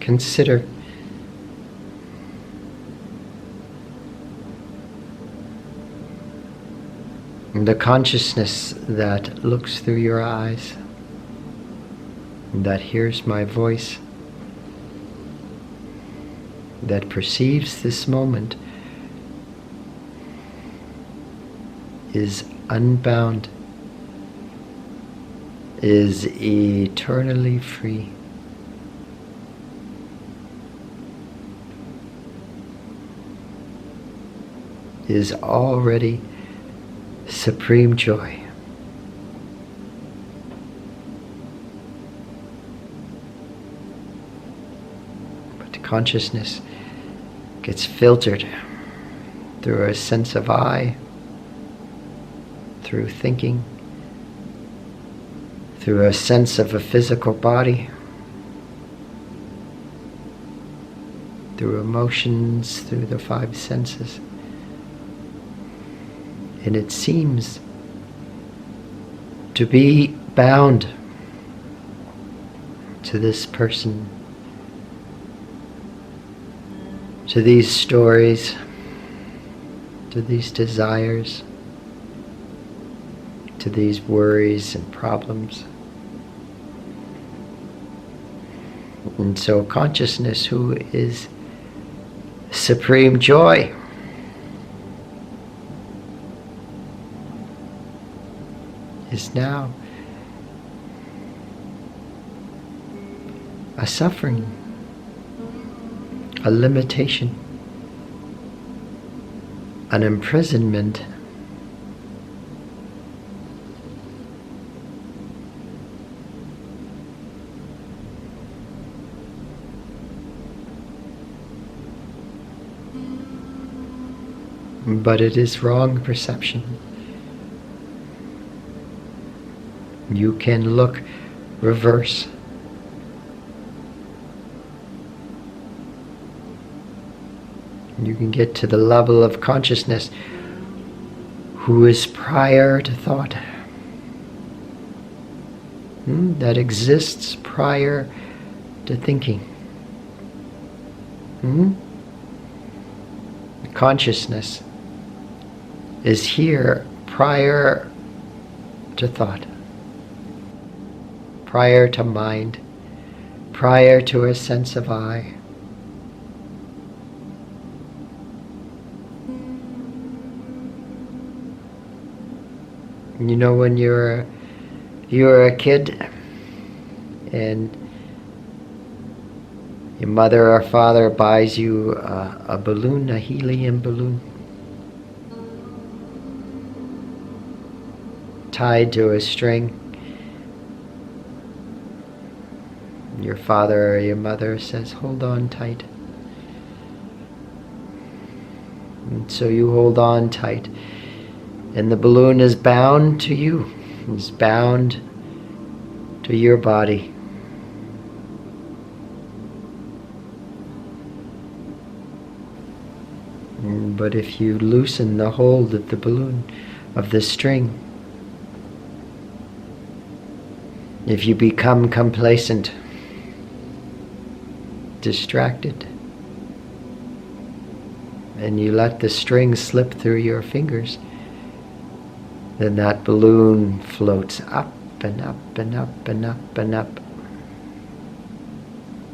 Consider the consciousness that looks through your eyes, that hears my voice, that perceives this moment, is unbound, is eternally free. Is already supreme joy. But consciousness gets filtered through a sense of I, through thinking, through a sense of a physical body, through emotions, through the five senses. And it seems to be bound to this person, to these stories, to these desires, to these worries and problems. And so consciousness, who is supreme joy, is now a suffering, a limitation, an imprisonment. But it is wrong perception. You can look reverse. You can get to the level of consciousness who is prior to thought. That exists prior to thinking. Consciousness is here prior to thought, prior to mind, prior to a sense of I. You know, when you're a kid and your mother or father buys you a balloon, a helium balloon, tied to a string. Your father or your mother says, "Hold on tight." And so you hold on tight. And the balloon is bound to you. It's bound to your body. But if you loosen the hold of the balloon, of the string, if you become complacent, distracted, and you let the string slip through your fingers, then that balloon floats up and up and up and up and up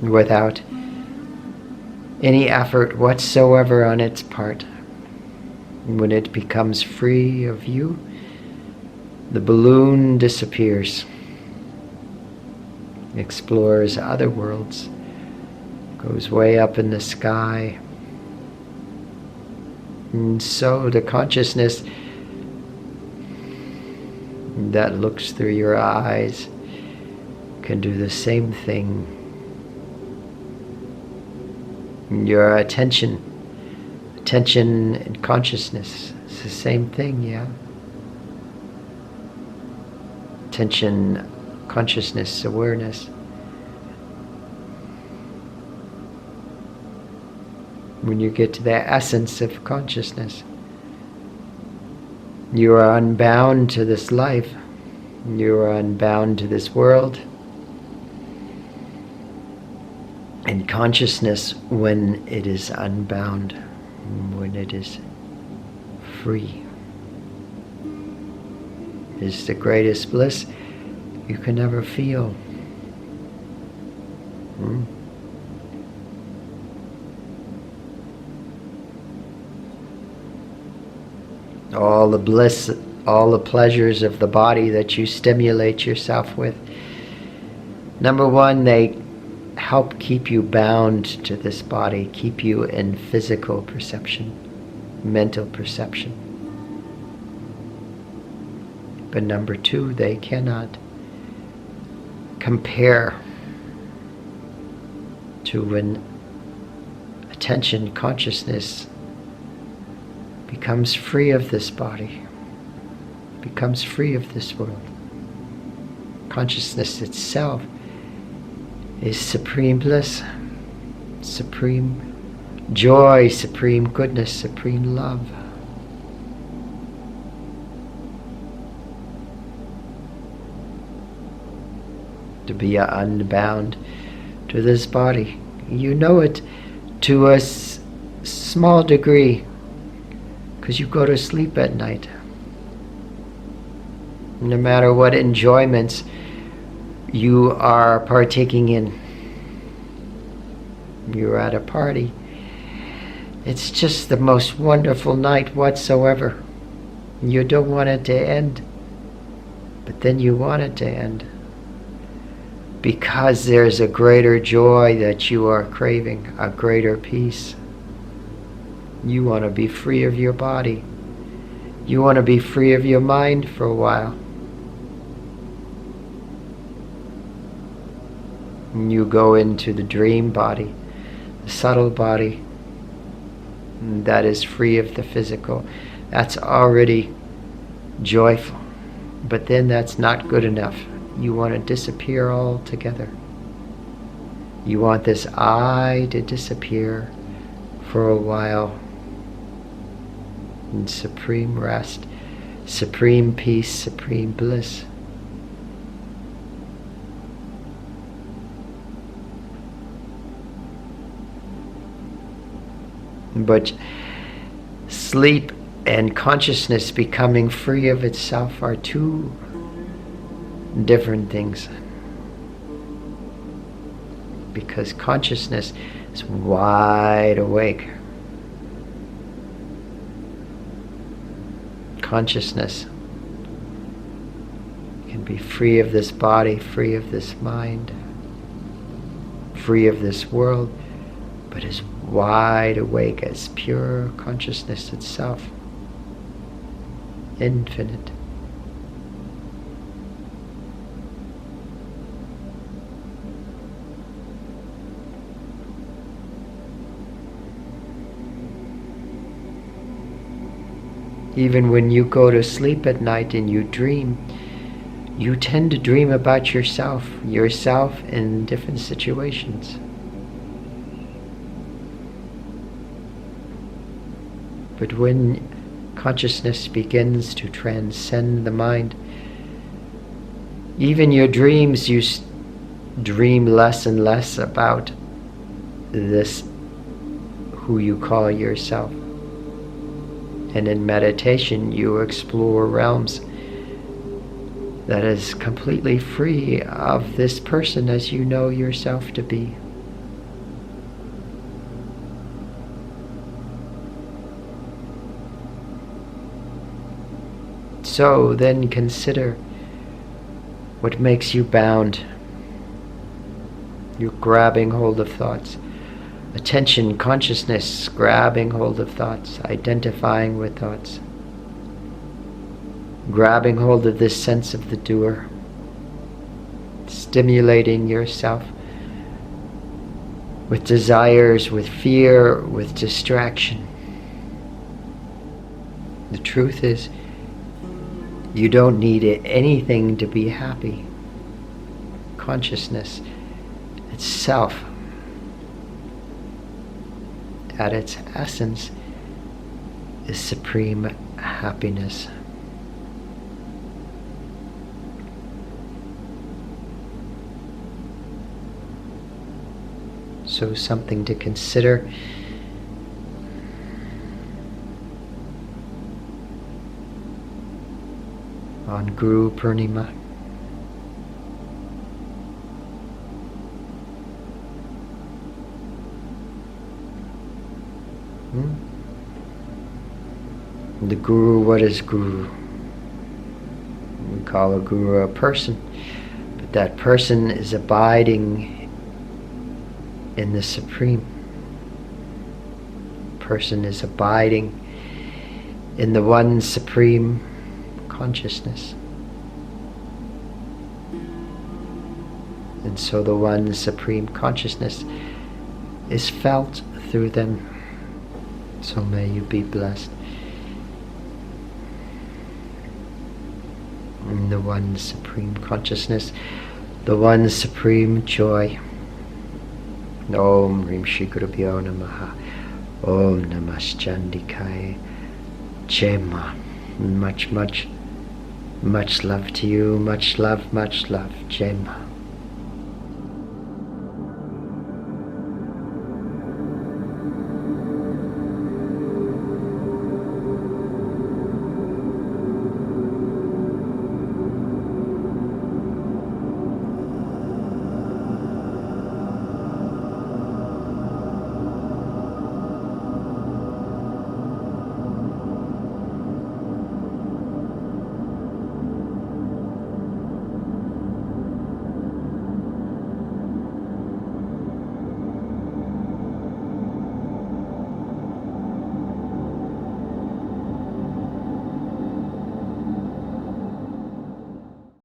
without any effort whatsoever on its part. When it becomes free of you, the balloon disappears, explores other worlds, goes way up in the sky. And so the consciousness that looks through your eyes can do the same thing. Your attention and consciousness, it's the same thing, yeah? Attention, consciousness, awareness. When you get to the essence of consciousness, you are unbound to this life. You are unbound to this world. And consciousness, when it is unbound, when it is free, is the greatest bliss you can ever feel. All the bliss, all the pleasures of the body that you stimulate yourself with. Number one, they help keep you bound to this body, keep you in physical perception, mental perception. But number two, they cannot compare to when attention, consciousness becomes free of this body, becomes free of this world. Consciousness itself is supreme bliss, supreme joy, supreme goodness, supreme love. To be unbound to this body. You know it to a small degree because you go to sleep at night. No matter what enjoyments you are partaking in. You're at a party. It's just the most wonderful night whatsoever. You don't want it to end, but then you want it to end. Because there's a greater joy that you are craving, a greater peace. You want to be free of your body. You want to be free of your mind for a while. And you go into the dream body, the subtle body, that is free of the physical. That's already joyful. But then that's not good enough. You want to disappear altogether. You want this I to disappear for a while in supreme rest, supreme peace, supreme bliss. But sleep and consciousness becoming free of itself are two different things. Because consciousness is wide awake. Consciousness can be free of this body, free of this mind, free of this world, but is wide awake as pure consciousness itself, infinite. Even when you go to sleep at night and you dream, you tend to dream about yourself in different situations. But when consciousness begins to transcend the mind, even your dreams, you dream less and less about this, who you call yourself. And in meditation, you explore realms that is completely free of this person as you know yourself to be. So then consider what makes you bound. You're grabbing hold of thoughts. Attention, consciousness, grabbing hold of thoughts, identifying with thoughts. Grabbing hold of this sense of the doer. Stimulating yourself with desires, with fear, with distraction. The truth is, you don't need anything to be happy. Consciousness itself, at its essence, is supreme happiness. So something to consider. On Guru Purnima. The Guru, what is Guru? We call a Guru a person, but that person is abiding in the Supreme. Person is abiding in the one Supreme consciousness. And so the one Supreme consciousness is felt through them. So may you be blessed. In the one Supreme consciousness, the one Supreme joy. Om Rim Shri Gurubhyo Namaha. Om Namaskandikaya. Jema. Much love to you. Much love, Jema.